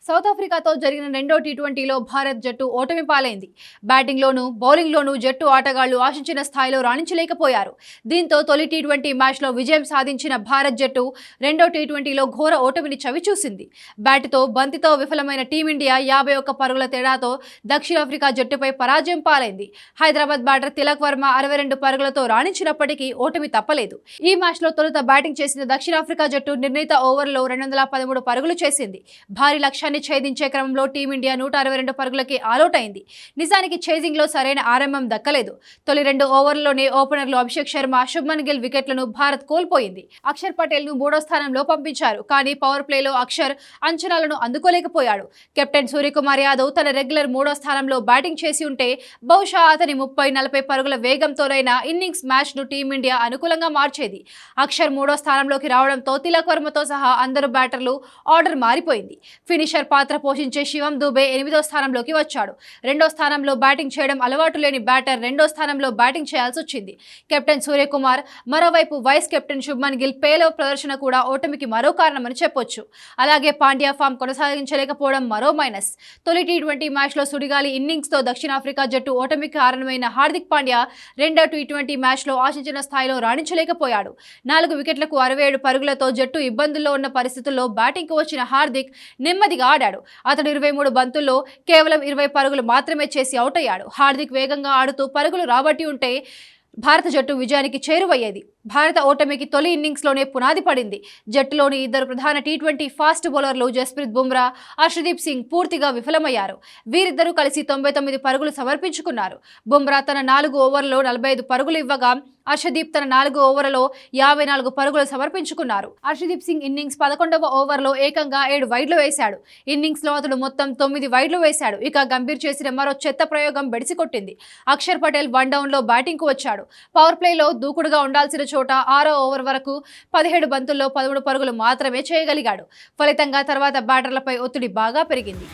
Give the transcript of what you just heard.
South ఆఫ్రికాతో జరిగిన రెండో టీ20లో భారత్ జట్టు ఓటమి పాలైంది. బ్యాటింగ్లోనూ బౌలింగ్లోనూ జట్టు ఆటగాళ్లు ఆశించిన స్థాయిలో రాణించలేకపోయారు. దీంతో తొలి టీ20 మ్యాచ్లో విజయం సాధించిన భారత్ జట్టు రెండో టీ20లో ఘోర ఓటమిని చవిచూసింది. బ్యాట్తో బంతితో విఫలమైన టీమిండియా 51 పరుగుల తేడాతో దక్షిణాఫ్రికా జట్టుపై పరాజయం పాలైంది. హైదరాబాద్ బ్యాటర్ తిలక్ వర్మ 62 పరుగులతో రాణించినప్పటికీ ఓటమి తప్పలేదు. ఈ మ్యాచ్లో తొలుత బ్యాటింగ్ చేసిన దక్షిణాఫ్రికా జట్టు నిర్ణీత ఓవర్లో 213 పరుగులు చేసింది. భారీ లక్ష్యాన్ని ఛేదించే క్రమంలో టీమిండియా 162 పరుగులకి ఆలౌట్ అయింది. నిజానికి ఛేజింగ్ లో సరైన ఆరంభం దక్కలేదు. తొలి 2 ఓవర్లలోనే ఓపెనర్లు అభిషేక్ శర్మ, శుభ్మన్ గిల్ వికెట్లను భారత్ కోల్పోయింది. అక్షర్ పటేల్ ను 3వ స్థానంలో పంపించారు. కానీ పవర్ ప్లేలో అక్షర్ అంచనాలను అందుకోలేకపోయాడు. కెప్టెన్ సూర్యకుమార్ యాదవ్ తన రెగ్యులర్ 3వ స్థానంలో బ్యాటింగ్ చేసి ఉంటే బహుశా అతని 30-40 పరుగుల వేగంతోనైనా ఇన్నింగ్స్ మ్యాచ్ ను టీమిండియా అనుకూలంగా మార్చేది. అక్షర్ 3వ స్థానంలోకి రావడంతో తిలక్ వర్మతో సహా అందరు బ్యాటర్లు ఆర్డర్ మారిపోయింది. ఫినిషర్ పాత్ర పోషించే శివం దూబే 8వ స్థానంలోకి వచ్చాడు. 2వ స్థానంలో బ్యాటింగ్ చేయడం అలవాటు లేని బ్యాటర్ 2వ స్థానంలో బ్యాటింగ్ చేయాల్సి వచ్చింది. కెప్టెన్ సూర్యకుమార్, మరోవైపు వైస్ కెప్టెన్ శుభ్మన్ గిల్ పేలవ ప్రదర్శన కూడా ఓటమికి మరో కారణమని చెప్పొచ్చు. అలాగే పాండ్యా ఫామ్ కొనసాగించలేకపోవడం మరో మైనస్. తొలి టీ20 మ్యాచ్లో సుడిగాలి ఇన్నింగ్స్తో దక్షిణాఫ్రికా జట్టు ఓటమికి కారణమైన హార్దిక్ పాండ్యా రెండో టీ20 మ్యాచ్లో ఆశించిన స్థాయిలో రాణించలేకపోయాడు. 4 వికెట్లకు 67 పరుగులతో జట్టు ఇబ్బందుల్లో ఉన్న పరిస్థితుల్లో బ్యాటింగ్కు వచ్చిన హార్దిక్ నెమ్మదిగా ఆడాడు. అతడు 23 బంతుల్లో కేవలం 20 పరుగులు మాత్రమే చేసి అవుట్ అయ్యాడు. హార్దిక్ వేగంగా ఆడుతూ పరుగులు రాబట్టి ఉంటే భారత జట్టు విజయానికి చేరువయ్యేది. భారత ఓటమికి తొలి ఇన్నింగ్స్లోనే పునాది పడింది. జట్టులోని ఇద్దరు ప్రధాన టీ20 ఫాస్ట్ బౌలర్లు జస్ప్రీత్ బుమ్రా, హర్షదీప్ సింగ్ పూర్తిగా విఫలమయ్యారు. వీరిద్దరూ కలిసి 99 పరుగులు సమర్పించుకున్నారు. బుమ్రా తన 4 ఓవర్లలో 45 పరుగులు ఇవ్వగా హర్షదీప్ తన 4 ఓవర్లలో 54 పరుగులు సమర్పించుకున్నారు. హర్షదీప్ సింగ్ ఇన్నింగ్స్ 11వ ఓవర్లో ఏకంగా 7 వైడ్లు వేశాడు. ఇన్నింగ్స్లో అతడు మొత్తం 9 వైడ్లు వేశాడు. ఇక గంభీర్ చేసిన మరో చెత్త ప్రయోగం బెడిసికొట్టింది. అక్షర్ పటేల్ 1 డౌన్లో బ్యాటింగ్కు వచ్చాడు. పవర్ ప్లేలో దూకుడుగా ఉండాల్సిన చోట 6వ ఓవర్ వరకు 17 బంతుల్లో 13 పరుగులు మాత్రమే చేయగలిగాడు. ఫలితంగా తర్వాత బ్యాటర్లపై ఒత్తిడి బాగా పెరిగింది.